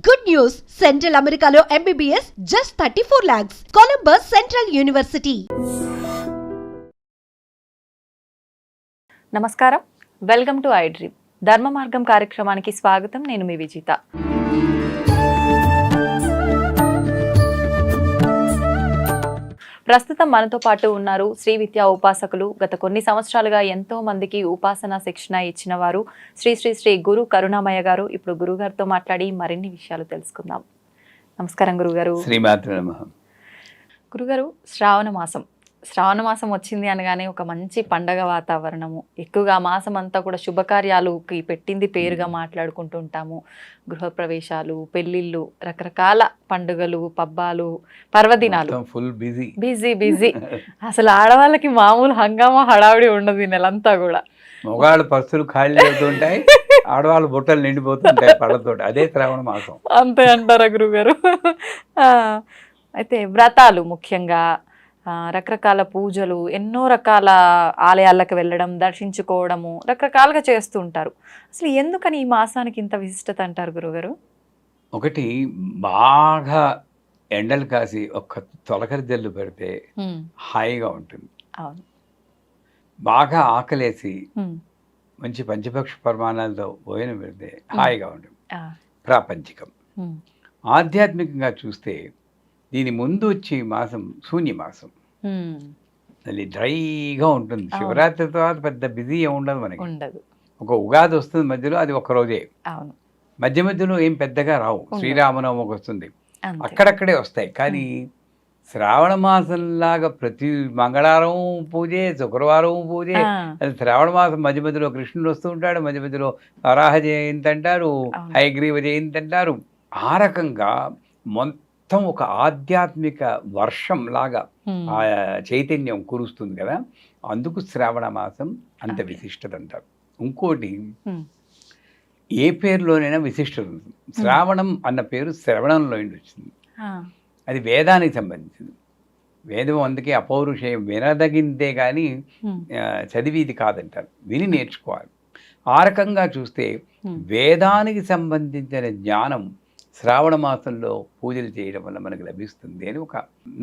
Good news! Central Americano MBBS just 34 lakhs. Columbus Central University. నమస్కారం, welcome to I dream. ధర్మ మార్గం కార్యక్రమానికి స్వాగతం. నేను మీ విజిత. ప్రస్తుతం మనతో పాటు ఉన్నారు శ్రీ విద్యా ఉపాసకులు. గత కొన్ని సంవత్సరాలుగా ఎంతో మందికి ఉపాసన శిక్షణ ఇచ్చిన వారు శ్రీ శ్రీ శ్రీ గురు కరుణామయ్య గారు. ఇప్పుడు గురుగారితో మాట్లాడి మరిన్ని విషయాలు తెలుసుకుందాం. నమస్కారం గురుగారు. శ్రీమాత్రే నమః. గురుగారు, శ్రావణ మాసం వచ్చింది అనగానే ఒక మంచి పండగ వాతావరణము, ఎక్కువగా మాసం అంతా కూడా శుభకార్యాలుకి పెట్టింది పేరుగా మాట్లాడుకుంటూ ఉంటాము. గృహప్రవేశాలు, పెళ్ళిళ్ళు, రకరకాల పండుగలు, పబ్బాలు, పర్వదినాలు, ఫుల్ బిజీ బిజీ బిజీ. అసలు ఆడవాళ్ళకి మామూలు హంగామా హడావిడి ఉండదు ఈ నెలంతా కూడా. మగవాళ్ళు పస్తులు ఖాళీ అవుతుంటాయి, ఆడవాళ్ళు బుట్టలు నిండిపోతుంటాయి పళ్ళతో. అదే శ్రావణ మాసం. అంతే అంటారా గురుగారు? అయితే వ్రతాలు, ముఖ్యంగా రకరకాల పూజలు, ఎన్నో రకాల ఆలయాలకు వెళ్ళడం, దర్శించుకోవడము, రకరకాలుగా చేస్తూ ఉంటారు. అసలు ఎందుకని ఈ మాసానికి ఇంత విశిష్టత అంటారు గురుగారు? ఒకటి, బాగా ఎండలు కాసి ఒక్క తొలకరి జల్లు పెడితే హాయిగా ఉంటుంది. అవును. బాగా ఆకలేసి మంచి పంచపక్ష పరిమాణాలతో భోజనం పెడితే హాయిగా ఉంటుంది. ప్రాపంచికం. ఆధ్యాత్మికంగా చూస్తే దీని ముందు వచ్చే మాసం శూన్యమాసం. అది డ్రైగా ఉంటుంది. శివరాత్రి తర్వాత పెద్ద బిజీ ఉండదు మనకి. ఒక ఉగాది వస్తుంది మధ్యలో, అది ఒక రోజే. మధ్య మధ్యలో ఏం పెద్దగా రావు. శ్రీరామనవమికి వస్తుంది, అక్కడక్కడే వస్తాయి. కానీ శ్రావణ మాసంలాగా ప్రతి మంగళవారం పూజే, శుక్రవారం పూజే. అది శ్రావణ మాసం మధ్య మధ్యలో కృష్ణుడు వస్తూ ఉంటాడు, మధ్య మధ్యలో వరాహ జయంతి అంటారు, హయగ్రీవ జయంతి అంటారు. ఆ రకంగా మొత్తం ఒక ఆధ్యాత్మిక వర్షం లాగా ఆ చైతన్యం కురుస్తుంది కదా. అందుకు శ్రావణ మాసం అంత విశిష్టత అంటారు. ఇంకోటి, ఏ పేరులోనైనా విశిష్టత ఉంటుంది. శ్రావణం అన్న పేరు శ్రవణంలో వచ్చింది. అది వేదానికి సంబంధించింది. వేదం అందుకే అపౌరుషేయం, వినదగిందే కానీ చదివిది కాదంటారు. విని నేర్చుకోవాలి. ఆ రకంగా చూస్తే వేదానికి సంబంధించిన జ్ఞానం శ్రావణ మాసంలో పూజలు చేయడం వల్ల మనకు లభిస్తుంది అని ఒక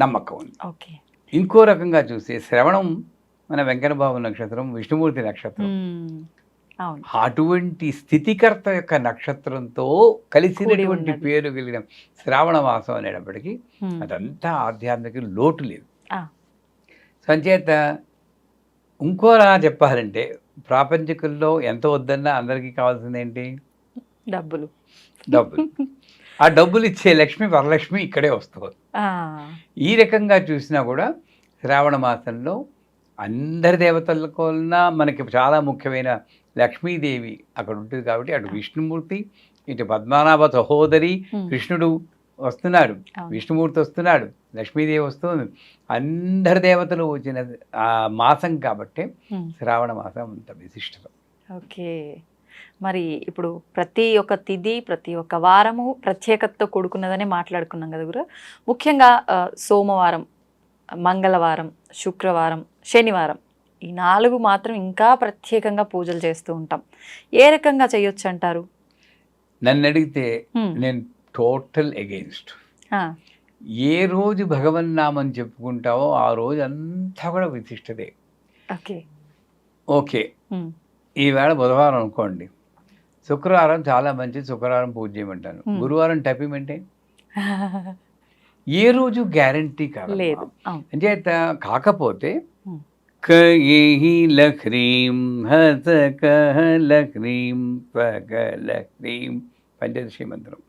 నమ్మకం ఉంది. ఇంకో రకంగా చూస్తే శ్రవణం మన వెంకటబాబు నక్షత్రం, విష్ణుమూర్తి నక్షత్రం. అటువంటి స్థితికర్త యొక్క నక్షత్రంతో కలిసినటువంటి పేరు కలిగిన శ్రావణ మాసం అనేటప్పటికీ అదంతా ఆధ్యాత్మిక లోటు లేదు. సంచేత ఇంకోలా చెప్పాలంటే, ప్రాపంచికుల్లో ఎంత వద్దన్నా అందరికీ కావాల్సింది ఏంటి? డబ్బులు. ఆ డబ్బులు ఇచ్చే లక్ష్మి, వరలక్ష్మి ఇక్కడే వస్తుంది. ఈ రకంగా చూసినా కూడా శ్రావణ మాసంలో అందరి దేవతలకు మనకి చాలా ముఖ్యమైన లక్ష్మీదేవి అక్కడ ఉంటుంది. కాబట్టి అటు విష్ణుమూర్తి, ఇటు పద్మనాభ సహోదరి కృష్ణుడు వస్తున్నాడు, విష్ణుమూర్తి వస్తున్నాడు, లక్ష్మీదేవి వస్తుంది. అందరి దేవతలు వచ్చిన ఆ మాసం కాబట్టి శ్రావణ మాసం అంత విశిష్టత. ఓకే. మరి ఇప్పుడు ప్రతి ఒక్క తిథి, ప్రతి ఒక్క వారము ప్రత్యేకతతో కూడుకున్నదని మాట్లాడుకున్నాం కదా గురు. ముఖ్యంగా సోమవారం, మంగళవారం, శుక్రవారం, శనివారం, ఈ 4 మాత్రం ఇంకా ప్రత్యేకంగా పూజలు చేస్తూ ఉంటాం. ఏ రకంగా చేయొచ్చు అంటారు? నన్ను అడిగితే నేను టోటల్ ఎగెయిన్స్ట్. ఏ రోజు భగవన్నామం చెప్పుకుంటావో ఆ రోజు అంతా కూడా విశిష్టతే. ఓకే, ఈవేళ బుధవారం అనుకోండి, శుక్రవారం చాలా మంచిది, శుక్రవారం పూజ చేయమంటాను. గురువారం టపిమంటే ఏ రోజు గ్యారంటీ కాదు. అంటే కాకపోతే లక్ష్మీం లక్ష్మీం లక్ష్మీం పంచదశి మంత్రం.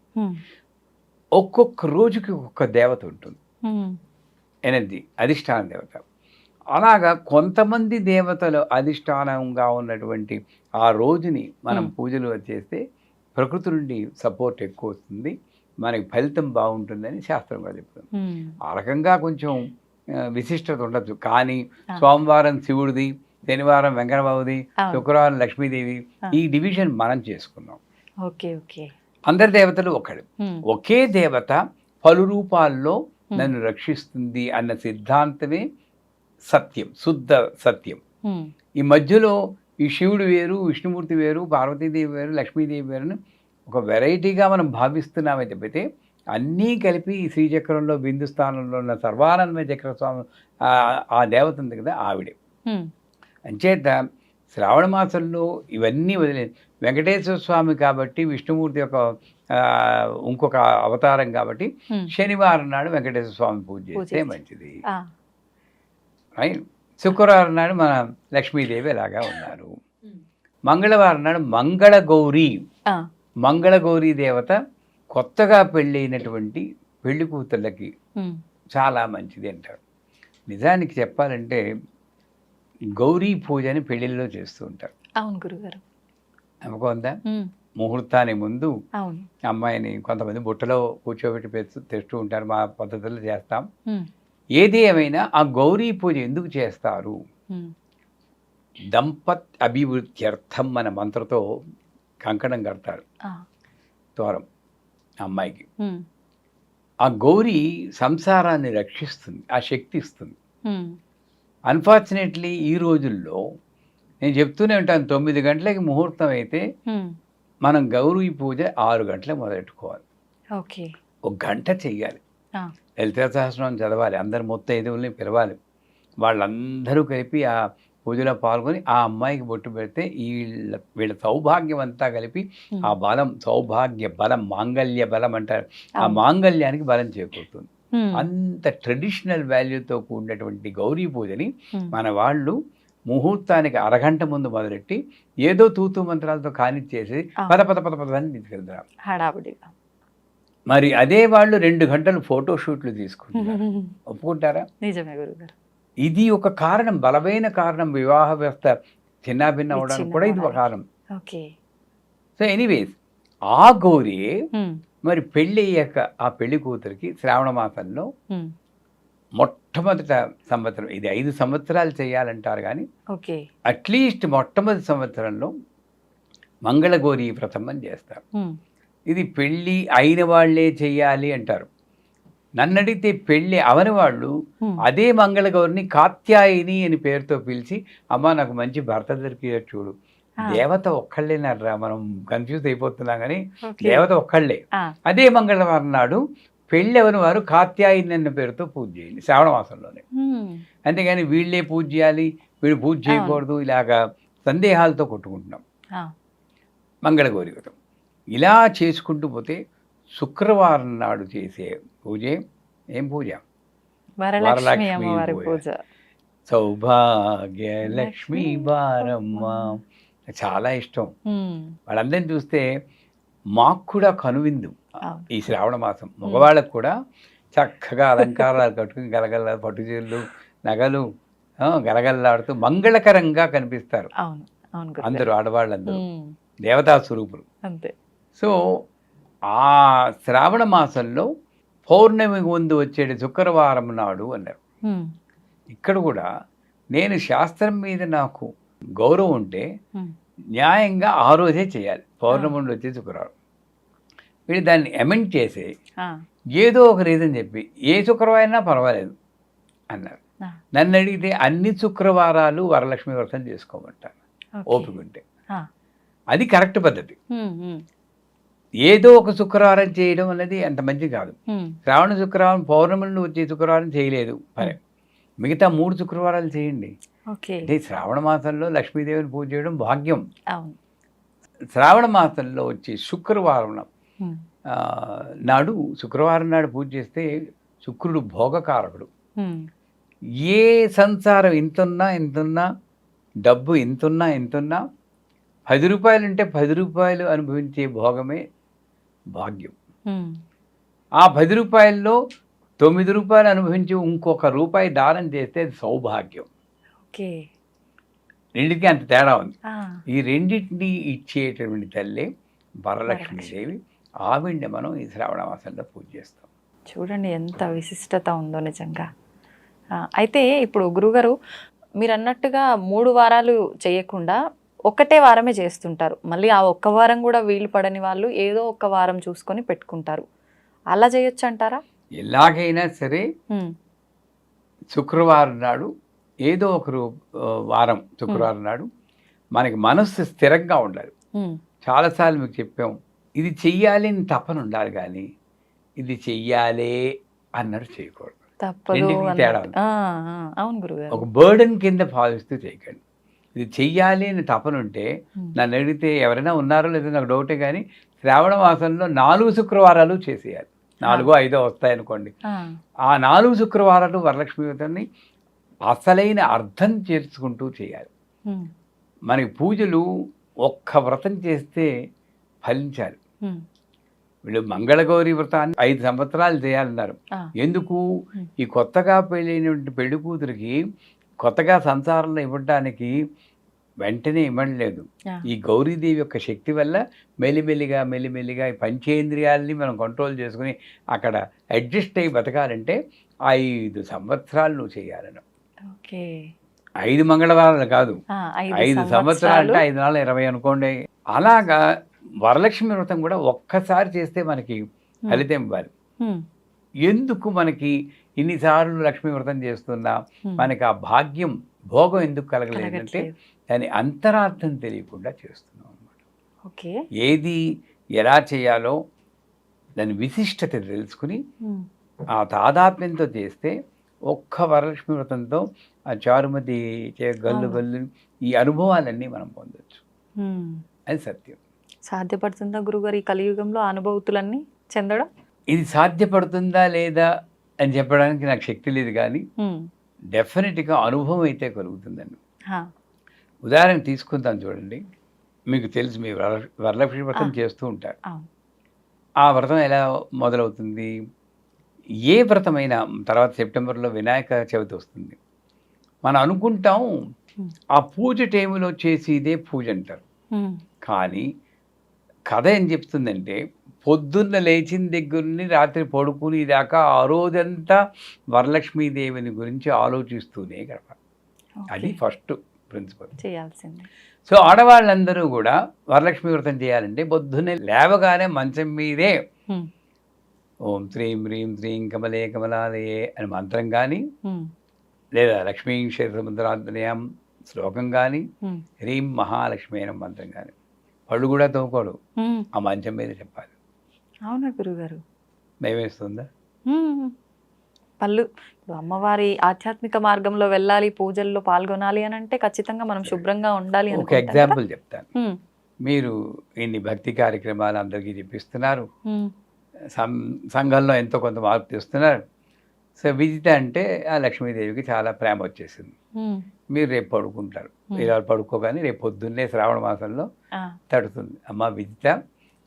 ఒక్కొక్క రోజుకి ఒక్కొక్క దేవత ఉంటుంది, ఎనర్జీ, అధిష్టాన దేవత. అలాగా కొంతమంది దేవతలు అధిష్టానంగా ఉన్నటువంటి ఆ రోజుని మనం పూజలు చేస్తే ప్రకృతి నుండి సపోర్ట్ ఎక్కువ వస్తుంది, మనకి ఫలితం బాగుంటుందని శాస్త్రంగా చెప్తుంది. ఆ రకంగా కొంచెం విశిష్టత ఉండొచ్చు. కానీ సోమవారం శివుడిది, శనివారం వెంకటబాబుది, శుక్రవారం లక్ష్మీదేవి, ఈ డివిజన్ మనం చేసుకున్నాం. అందరి దేవతలు ఒకడు. ఒకే దేవత పలు రూపాల్లో నన్ను రక్షిస్తుంది అన్న సిద్ధాంతమే సత్యం, శుద్ధ సత్యం. ఈ మధ్యలో ఈ శివుడు వేరు, విష్ణుమూర్తి వేరు, పార్వతీదేవి వేరు, లక్ష్మీదేవి వేరుని ఒక వెరైటీగా మనం భావిస్తున్నామే తప్పితే అన్నీ కలిపి ఈ శ్రీచక్రంలో బిందు స్థానంలో ఉన్న సర్వానందమయ చక్ర స్వామి ఆ దేవత ఉంది కదా ఆవిడే. అంచేత శ్రావణ మాసంలో ఇవన్నీ వదిలే వెంకటేశ్వర స్వామి కాబట్టి విష్ణుమూర్తి యొక్క ఇంకొక అవతారం కాబట్టి శనివారం నాడు వెంకటేశ్వర స్వామి పూజ చేస్తే మంచిది. శుక్రవారం నాడు మన లక్ష్మీదేవి ఎలాగా ఉన్నారు. మంగళవారం నాడు మంగళగౌరీ దేవత కొత్తగా పెళ్ళైనటువంటి పెళ్లి కూతుళ్ళకి చాలా మంచిది అంటారు. నిజానికి చెప్పాలంటే గౌరీ పూజని పెళ్లిళ్ళలో చేస్తూ ఉంటారు. అవును గురుగారు. నమ్మకం ఉందా? ముహూర్తానికి ముందు అమ్మాయిని కొంతమంది బుట్టలో కూర్చోబెట్టి తెస్తూ ఉంటారు. మా పద్ధతుల్లో చేస్తాం. ఏది ఏమైనా ఆ గౌరీ పూజ ఎందుకు చేస్తారు? దంపత్ అభివృద్ధ్యర్థం అనే మంత్రతో కంకణం కడతారు తోరం అమ్మాయికి. ఆ గౌరీ సంసారాన్ని రక్షిస్తుంది, ఆ శక్తి ఇస్తుంది. అన్ఫార్చునేట్లీ ఈ రోజుల్లో నేను చెప్తూనే ఉంటాను, 9 గంటలకి ముహూర్తం అయితే మనం గౌరీ పూజ 6 గంటలకు మొదలెట్టుకోవాలి. ఒక గంట చెయ్యాలి. లలితా సహస్రనామం చదవాలి. అందరు ముత్తైదువుల్ని పిలవాలి. వాళ్ళందరూ కలిపి ఆ పూజలో పాల్గొని ఆ అమ్మాయికి బొట్టు పెడితే వీళ్ళ సౌభాగ్యం అంతా కలిపి ఆ బలం, సౌభాగ్య బలం, మాంగళ్య బలం అంటారు, ఆ మాంగళ్యానికి బలం చేకూరుతుంది. అంత ట్రెడిషనల్ వాల్యూతో కూడినటువంటి గౌరీ పూజని మన వాళ్ళు ముహూర్తానికి అరగంట ముందు మొదలెట్టి ఏదో తూతూ మంత్రాలతో కానిచ్చేసి పద పద పద పద అని తీసుకెళ్తారు హడావుడిగా. మరి అదే వాళ్ళు 2 గంటలు ఫోటోషూట్లు తీసుకుంటారు. ఒప్పుకుంటారా? నిజమే గురుగారు. ఇది ఒక కారణం, బలమైన కారణం. వివాహ వ్యవస్థ చిన్నాభిన్న అవడానికి కూడా ఇది ఒక కారణం. సో ఎనీవేస్ ఆ గౌరీ మరి పెళ్ళి అయ్యాక ఆ పెళ్లి కూతురికి శ్రావణ మాసంలో మొట్టమొదట సంవత్సరం, ఇది 5 సంవత్సరాలు చేయాలంటారు కానీ అట్లీస్ట్ మొట్టమొదటి సంవత్సరంలో మంగళగౌరీ వ్రతం అని చేస్తారు. ఇది పెళ్ళి అయిన వాళ్ళే చెయ్యాలి అంటారు. నన్ను అడిగితే పెళ్ళి అవని వాళ్ళు అదే మంగళగౌరిని కాత్యాయిని అని పేరుతో పిలిచి, అమ్మ నాకు మంచి భర్త దొరికేటట్టు చూడు. దేవత ఒక్కళ్ళేనర్రా, మనం కన్ఫ్యూజ్ అయిపోతున్నాం కానీ దేవత ఒక్కళ్ళే. అదే మంగళవారం నాడు పెళ్ళి అవని వారు కాత్యాయిని అన్న పేరుతో పూజ చేయాలి శ్రావణ మాసంలోనే. అంతేగాని వీళ్ళే పూజ చేయాలి, వీళ్ళు పూజ చేయకూడదు, ఇలాగా సందేహాలతో కొట్టుకుంటున్నాం. మంగళగౌరి వ్రతం ఇలా చేసుకుంటూ పోతే శుక్రవారం నాడు చేసే పూజే ఏం పూజ? వరలక్ష్మి పూజ. సౌభాగ్య లక్ష్మీ బారమ్మ చాలా ఇష్టం. వాళ్ళందరినీ చూస్తే మాకు కూడా కనువిందు ఈ శ్రావణ మాసం. మగవాళ్ళకు కూడా చక్కగా అలంకారాలు కట్టుకుని గలగల పట్టుచీరలు, నగలు గలగల్లాడుతూ మంగళకరంగా కనిపిస్తారు అందరూ, ఆడవాళ్ళందరూ దేవతా స్వరూపులు. అంతే. సో ఆ శ్రావణ మాసంలో పౌర్ణమి ముందు వచ్చేది శుక్రవారం నాడు అన్నారు. ఇక్కడ కూడా నేను శాస్త్రం మీద నాకు గౌరవం ఉంటే న్యాయంగా ఆ రోజే చేయాలి, పౌర్ణమి నుండి వచ్చే శుక్రవారం. వీళ్ళు దాన్ని అమెండ్ చేసి ఏదో ఒక రీజన్ చెప్పి ఏ శుక్రవారం పర్వాలేదు అన్నారు. నన్ను అడిగితే అన్ని శుక్రవారాలు వరలక్ష్మి వ్రతం చేసుకోమంటాను ఓపిక ఉంటే. అది కరెక్ట్ పద్ధతి. ఏదో ఒక శుక్రవారం చేయడం అనేది అంత మంచి కాదు. శ్రావణ శుక్రవారం పౌర్ణమి నుండి వచ్చే శుక్రవారం చేయలేదు, సరే మిగతా 3 శుక్రవారాలు చేయండి. అంటే శ్రావణ మాసంలో లక్ష్మీదేవిని పూజ చేయడం భాగ్యం. శ్రావణ మాసంలో వచ్చే శుక్రవారం నాడు, శుక్రవారం నాడు పూజ చేస్తే శుక్రుడు భోగకారకుడు. ఏ సంసారం ఇంతున్నా డబ్బు ఇంతున్నా 10 రూపాయలు ఉంటే 10 రూపాయలు అనుభవించే భోగమే భాగ్యం. ఆ 10 రూపాయల్లో 9 రూపాయలు అనుభవించి ఇంకొక రూపాయి దానం చేస్తే అది సౌభాగ్యం. రెండింటికి అంత తేడా ఉంది. ఈ రెండింటిని ఇచ్చేటటువంటి తల్లి వరలక్ష్మీదేవి. ఆవిడ్ని మనం ఈ శ్రావణ మాసంలో పూజ చేస్తాం. చూడండి ఎంత విశిష్టత ఉందో నిజంగా. అయితే ఇప్పుడు గురుగారు మీరు అన్నట్టుగా 3 వారాలు చేయకుండా ఒకటే వారమే చేస్తుంటారు. మళ్ళీ ఆ ఒక్క వారం కూడా వీలు పడని వాళ్ళు ఏదో ఒక వారం చూసుకొని పెట్టుకుంటారు. అలా చేయొచ్చు అంటారా? ఎలాగైనా సరే శుక్రవారం నాడు ఏదో ఒక వారం శుక్రవారం నాడు మనకి మనస్సు స్థిరంగా ఉండాలి. చాలాసార్లు మీకు చెప్పాం, ఇది చెయ్యాలి అని తపన ఉండాలి కానీ ఇది చెయ్యాలే అన్నట్టు చేయకూడదు. తప్పదు రెండింటికి అన్నట్టు. తేడా ఉంది. అవును గురుగారు. ఒక బర్డెన్ కింద భావిస్తూ చేయకండి. ఇది చెయ్యాలి అని తపన ఉంటే నన్ను అడిగితే ఎవరైనా ఉన్నారో లేదో నాకు డౌటే, కానీ శ్రావణ మాసంలో 4 శుక్రవారాలు చేసేయాలి. 4, 5 వస్తాయనుకోండి, ఆ 4 శుక్రవారాలు వరలక్ష్మి వ్రతాన్ని అసలైన అర్థం చేర్చుకుంటూ చేయాలి. మనకి పూజలు ఒక్క వ్రతం చేస్తే ఫలించాలి. వీళ్ళు మంగళగౌరి వ్రతాన్ని 5 సంవత్సరాలు చేయాలన్నారు. ఎందుకు? ఈ కొత్తగా పెళ్ళైనటువంటి పెళ్లి కూతురికి కొత్తగా సంసారంలో ఇవ్వడానికి వెంటనే ఇవ్వలేదు. ఈ గౌరీదేవి యొక్క శక్తి వల్ల మెల్లిమెల్లిగా ఈ పంచేంద్రియాలని మనం కంట్రోల్ చేసుకుని అక్కడ అడ్జస్ట్ అయ్యి బతకాలంటే 5 సంవత్సరాలు నువ్వు చేయాలను. 5 మంగళవారాలు కాదు, 5 సంవత్సరాలు అంటే 5 నాలుగు 20 అనుకోండి. అలాగా వరలక్ష్మి వ్రతం కూడా ఒక్కసారి చేస్తే మనకి ఫలితం ఇవ్వాలి. ఎందుకు మనకి ఇన్నిసార్లు లక్ష్మీ వ్రతం చేస్తున్నా మనకి ఆ భాగ్యం భోగం ఎందుకు కలగలేదంటే దాని అంతరార్థం తెలియకుండా చేస్తున్నాం అన్నమాట. ఏది ఎలా చేయాలో దాని విశిష్టత తెలుసుకుని ఆ తాదాత్మ్యంతో చేస్తే ఒక్క వరలక్ష్మి వ్రతంతో ఆ చారుమతి గల్లు గల్లు ఈ అనుభవాలన్నీ మనం పొందొచ్చు. అది సత్యం. సాధ్యపడుతుందా గురుగారు ఈ కలియుగంలో అనుభూతులన్నీ చెందడం? ఇది సాధ్యపడుతుందా లేదా అని చెప్పడానికి నాకు శక్తి లేదు, కానీ డెఫినెట్గా అనుభవం అయితే కలుగుతుందండి. ఉదాహరణ తీసుకుందాం చూడండి. మీకు తెలుసు, మీ వరలక్ష్మి వ్రతం చేస్తూ ఉంటారు. ఆ వ్రతం ఎలా మొదలవుతుంది? ఏ వ్రతమైనా తర్వాత సెప్టెంబర్లో వినాయక చవితి వస్తుంది. మనం అనుకుంటాం ఆ పూజ టైంలో చేసి ఇదే పూజ అంటారు. కానీ కథ ఏం చెప్తుందంటే పొద్దున్న లేచిన దగ్గర నుండి రాత్రి పడుకుని దాకా ఆ రోజంతా వరలక్ష్మీదేవిని గురించి ఆలోచిస్తూనే గడపాలి. అది ఫస్ట్ ప్రిన్సిపల్ చేయాల్సింది. సో ఆడవాళ్ళందరూ కూడా వరలక్ష్మి వ్రతం చేయాలంటే పొద్దున్నే లేవగానే మంచం మీదే ఓం శ్రీం హ్రీం శ్రీం కమలే కమలాలయే అని మంత్రం కానీ, లేదా లక్ష్మీ క్షేత్రముద్రాంతనయం శ్లోకం కానీ, హ్రీం మహాలక్ష్మి అయిన మంత్రం కానీ, పళ్ళు కూడా తోకోడు, ఆ మంచం మీద చెప్పాలి. అవునా గురుగారు? భయమేస్తుందా? పళ్ళు అమ్మవారి ఆధ్యాత్మిక మార్గంలో వెళ్ళాలి, పూజల్లో పాల్గొనాలి అని అంటే ఖచ్చితంగా మనం శుభ్రంగా ఉండాలి. ఒక ఎగ్జాంపుల్ చెప్తాను. మీరు ఇన్ని భక్తి కార్యక్రమాలు అందరికీ చెప్పిస్తున్నారు, సంఘంలో ఎంతో కొంత మార్పు తెస్తున్నారు. సో విజిత అంటే ఆ లక్ష్మీదేవికి చాలా ప్రేమ వచ్చేసింది. మీరు రేపు పడుకుంటారు, ఇలా పడుకోగానే రేపు పొద్దున్నే శ్రావణ మాసంలో తడుతుంది, అమ్మ విజిత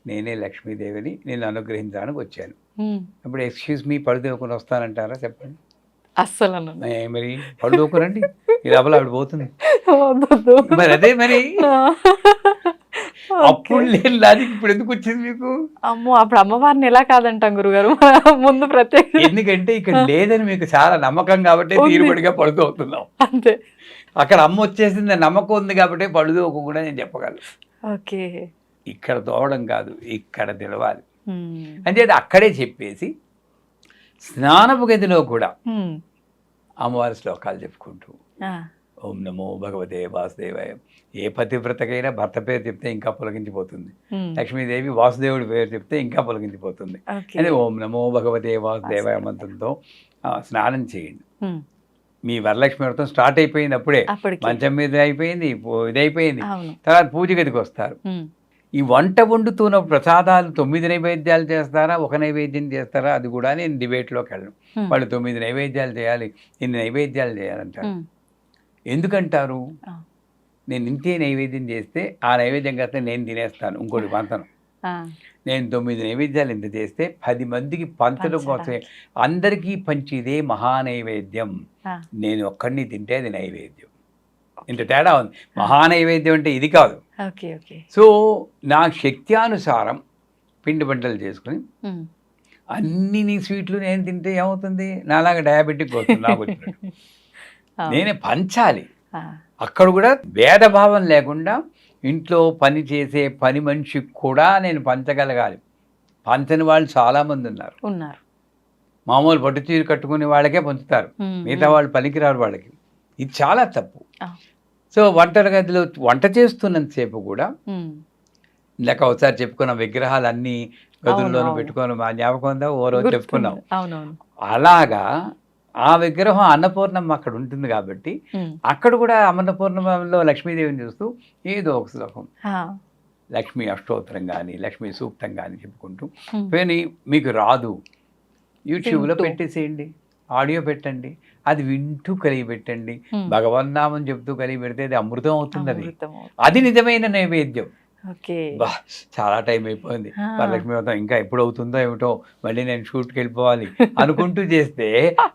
నేనే లక్ష్మీదేవిని నేను అనుగ్రహించడానికి వచ్చాను. ఇప్పుడు ఎక్స్క్యూజ్ మీ పడుదోకుని వస్తానంటారా? చెప్పండి. అస్సలు మరి పడుదోకునండి, ఈ లోపల ఆవిడ పోతుంది. మరి అదే మరి అప్పుడు లేని లాజిక్ ఇప్పుడు ఎందుకు వచ్చింది మీకు? అమ్మో, అప్పుడు అమ్మవారిని ఎలా కాదంటాం గురుగారు ముందు ప్రత్యేక. ఎందుకంటే ఇక్కడ లేదని మీకు చాలా నమ్మకం కాబట్టి తీరుబడిగా పడుకోవుతున్నాం అంతే. అక్కడ అమ్మ వచ్చేసింది నమ్మకం ఉంది కాబట్టి పడుదోకు కూడా నేను చెప్పగలను. ఓకే, ఇక్కడ తోవడం కాదు, ఇక్కడ తెలవాలి. అంటే అక్కడే చెప్పేసి స్నానపు గదిలో కూడా అమ్మవారి శ్లోకాలు చెప్పుకుంటూ ఓం నమో భగవతే వాసుదేవాయ. ఏ పతివ్రతకైనా భర్త పేరు చెప్తే ఇంకా పొలగించిపోతుంది, లక్ష్మీదేవి వాసుదేవుడి పేరు చెప్తే ఇంకా పొలగించిపోతుంది. అదే ఓం నమో భగవతే వాసుదేవాయ మంత్రంతో స్నానం చేయండి. మీ వరలక్ష్మి వ్రతం స్టార్ట్ అయిపోయింది, అప్పుడే మంచం మీద అయిపోయింది, ఇదైపోయింది. తర్వాత పూజ గదికి వస్తారు. ఈ వంట వండుతున్న ప్రసాదాలు 9 నైవేద్యాలు చేస్తారా, 1 నైవేద్యం చేస్తారా, అది కూడా నేను డిబేట్లోకి వెళ్ళను. వాళ్ళు 9 నైవేద్యాలు చేయాలి, ఇన్ని నైవేద్యాలు చేయాలంటారు. ఎందుకంటారు? నేను ఇంతే నైవేద్యం చేస్తే ఆ నైవేద్యం కాస్త నేను తినేస్తాను, ఇంకోటి పంతను. నేను 9 నైవేద్యాలు ఇంత చేస్తే 10 మందికి పంచడం కోసమే, అందరికీ పంచిదే మహానైవేద్యం. నేను ఒక్కడిని తింటే అది నైవేద్యం. ఇంత తేడా ఉంది. మహానైవేద్యం అంటే ఇది కాదు. సో నా శక్త్యానుసారం పిండి వంటలు చేసుకుని అన్ని నీ స్వీట్లు నేను తింటే ఏమవుతుంది? నాలాగా డయాబెటిక్ వస్తుంది నాకు వచ్చినట్టు. నేనే పంచాలి. అక్కడ కూడా భేదభావం లేకుండా ఇంట్లో పని చేసే పని మనిషికి కూడా నేను పంచగలగాలి. పంచని వాళ్ళు చాలామంది ఉన్నారు. మామూలు పట్టు చీర కట్టుకునే వాళ్ళకే పంచుతారు, మిగతా వాళ్ళు పనికిరారు వాళ్ళకి. ఇది చాలా తప్పు. సో వంట గదిలో వంట చేస్తున్నంతసేపు కూడా ఇందాక ఒకసారి చెప్పుకున్న విగ్రహాలన్నీ గదుల్లోనూ అవును. పెట్టుకొని మా జ్ఞాపకం ఉందా ఓ రోజు చెప్పుకున్నాం. గుర్తుంది. అవునవును. అలాగా ఆ విగ్రహం అన్నపూర్ణమ్మ అక్కడ ఉంటుంది కాబట్టి అక్కడ కూడా అన్నపూర్ణమ్మలో లక్ష్మీదేవిని చూస్తూ ఏదో ఒక శ్లోకం లక్ష్మీ అష్టోత్తరం కానీ లక్ష్మీ సూక్తం కానీ చెప్పుకుంటూ కానీ మీకు రాదు యూట్యూబ్లో వింటూ. పెట్టేసేయండి, ఆడియో పెట్టండి, అది వింటూ కలిగి పెట్టండి, భగవన్నామం చెప్తూ కలిగి పెడితే అది అమృతం అవుతుంది. అది నిజమైన నైవేద్యం. ఓకే. బా చాలా టైం అయిపోయింది, వరలక్ష్మి వ్రతం ఇంకా ఎప్పుడు అవుతుందో ఏమిటో, మళ్ళీ నేను షూట్కి వెళ్ళిపోవాలి అనుకుంటూ చేస్తే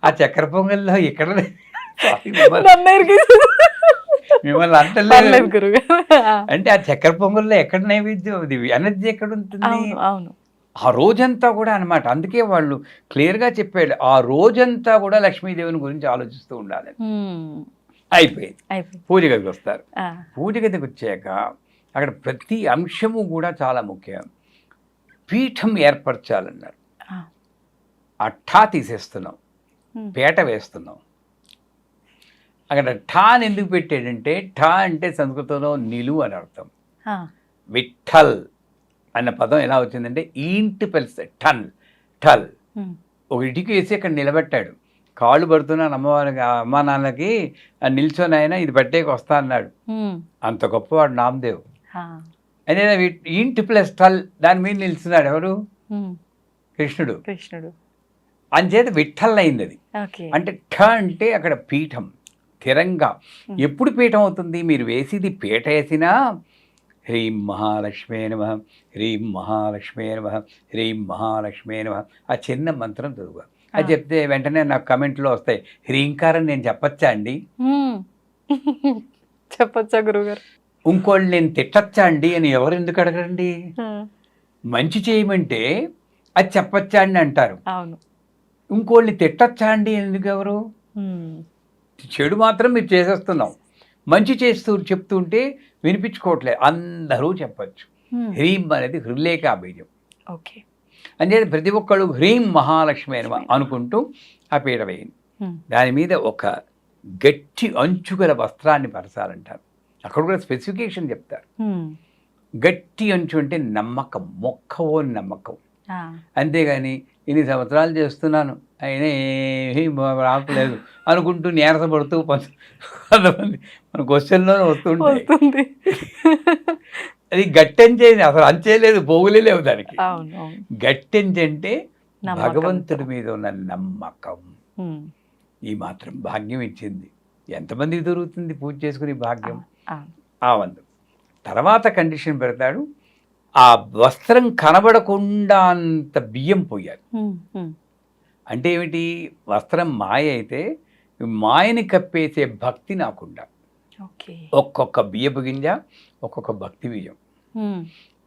ఆ చక్కెర పొంగల్లో ఎక్కడ మిమ్మల్ని అంటలేదు. అంటే ఆ చక్కెర పొంగల్లో ఎక్కడ నైవేద్యం, అది ఎనర్జీ ఎక్కడ ఉంటుంది? అవును. ఆ రోజంతా కూడా అన్నమాట. అందుకే వాళ్ళు క్లియర్గా చెప్పాడు, ఆ రోజంతా కూడా లక్ష్మీదేవిని గురించి ఆలోచిస్తూ ఉండాలి. అయిపోయింది. పూజ గదికి వస్తారు. పూజ గదికి వచ్చాక అక్కడ ప్రతి అంశము కూడా చాలా ముఖ్యం. పీఠం ఏర్పరచాలన్నారు. ఆ ఠా తీసేస్తున్నాం, పేట వేస్తున్నాం. అక్కడ ఠా అని ఎందుకు పెట్టాడంటే, ఠా అంటే సంస్కృతంలో నిలువు అని అర్థం. విఠల్ అన్న పదం ఎలా వచ్చిందంటే ఈంటి పెలిస్తే ఠల్ ఒక ఇటుక వేసి అక్కడ నిలబెట్టాడు. కాళ్ళు పడుతున్నాను అమ్మవారికి, అమ్మా నాన్నకి నిల్చొని ఆయన ఇది పట్టేకి వస్తా అన్నాడు. అంత గొప్పవాడు నామదేవ్. అదే ఈంటి ప్లస్ టల్ దాని మీద నిలుస్తున్నాడు ఎవరు? కృష్ణుడు. అంచేత విఠల్ అయింది అది. అంటే ఠ అంటే అక్కడ పీఠం స్థిరంగా. ఎప్పుడు పీఠం అవుతుంది? మీరు వేసేది పీట వేసినా హ్రీం మహాలక్ష్మే నమః, హ్రీం మహాలక్ష్మే నమః, హ్రీం మహాలక్ష్మే నమః ఆ చిన్న మంత్రం చదువుగా. అది చెప్తే వెంటనే నాకు కమెంట్లో వస్తాయి, హ్రీంకారం నేను చెప్పచ్చా అండి? చెప్పచ్చా గురుగారు? ఇంకోళ్ళు నేను తిట్టచ్చా అండి అని ఎవరు ఎందుకు అడగండి? మంచి చేయమంటే అది చెప్పచ్చా అండి అంటారు. ఇంకోళ్ళని తిట్టచ్చా అండి ఎందుకు ఎవరు? చెడు మాత్రం మీరు చేసేస్తున్నాం, మంచి చెప్తుంటే వినిపించుకోవట్లేదు. అందరూ చెప్పచ్చు. హ్రీం అనేది హృలేఖా బీజం. అంటే ప్రతి ఒక్కళ్ళు హ్రీం మహాలక్ష్మి అని అనుకుంటూ ఆ పీట వేయండి. దాని మీద ఒక గట్టి అంచుగల వస్త్రాన్ని పరచాలంటారు. అక్కడ కూడా స్పెసిఫికేషన్ చెప్తారు. గట్టి అంచు అంటే నమ్మకం, మొక్కవోని నమ్మకం. అంతేగాని ఇన్ని సంవత్సరాలు చేస్తున్నాను అయినా ఏమీ రావట్లేదు అనుకుంటూ నీరసపడుతూ కొంతమంది మన క్వశ్చన్లోనే వస్తుంటుంది. అది గట్టెంచే, అసలు అంచేలేదు, పోగులే లేవు దానికి. గట్టెంచి అంటే భగవంతుడి మీద ఉన్న నమ్మకం. ఈ మాత్రం భాగ్యం ఇచ్చింది. ఎంతమందికి దొరుకుతుంది పూజ చేసుకుని భాగ్యం? వందు తర్వాత కండిషన్ పెడతాడు, ఆ వస్త్రం కనబడకుండా అంత బియ్యం పోయాలి. అంటే ఏమిటి? వస్త్రం మాయ అయితే మాయని కప్పేసే భక్తి నాకుండా ఒక్కొక్క బియ్యపు గింజ, ఒక్కొక్క భక్తి బియ్యం.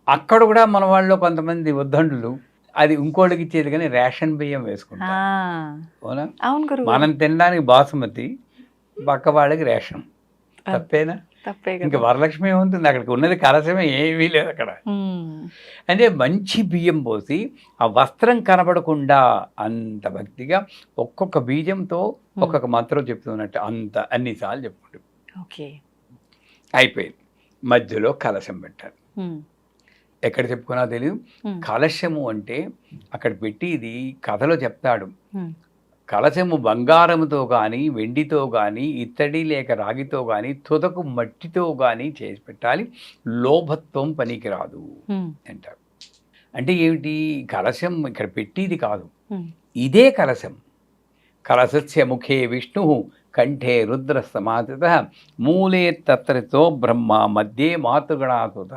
అక్కడ కూడా మన వాళ్ళు కొంతమంది ఉద్దండులు అది ఇంకోటికి ఇచ్చేది కానీ రేషన్ బియ్యం వేసుకుంటారు. అవునా? మనం తినడానికి బాసుమతి, పక్క వాళ్ళకి రేషన్. తప్పేనా? ఇంకా వరలక్ష్మి ఏముంటుంది? అక్కడికి ఉన్నది కలశమే, ఏమీ లేదు అక్కడ. అంటే మంచి బియ్యం పోసి ఆ వస్త్రం కనబడకుండా అంత భక్తిగా ఒక్కొక్క బీజంతో ఒక్కొక్క మంత్రం చెప్తున్నట్టు అంత అన్నిసార్లు చెప్పుకుంటాం. అయిపోయింది. మధ్యలో కలశం పెట్టారు. ఎక్కడ చెప్పుకున్నా తెలియదు. కలశము అంటే అక్కడ పెట్టి ఇది కథలో చెప్తాడు. కలశము బంగారముతో కానీ, వెండితో కానీ, ఇత్తడి లేక రాగితో కానీ, తుదకు మట్టితో కానీ చేసి పెట్టాలి. లోభత్వం పనికిరాదు అంటారు. అంటే ఏమిటి? కలశం ఇక్కడ పెట్టిది కాదు, ఇదే కలశం. కలశస్య ముఖే విష్ణు, కంఠే రుద్ర సమాధిత, మూలే తత్రతో బ్రహ్మ, మధ్యే మాతృగణాసుత,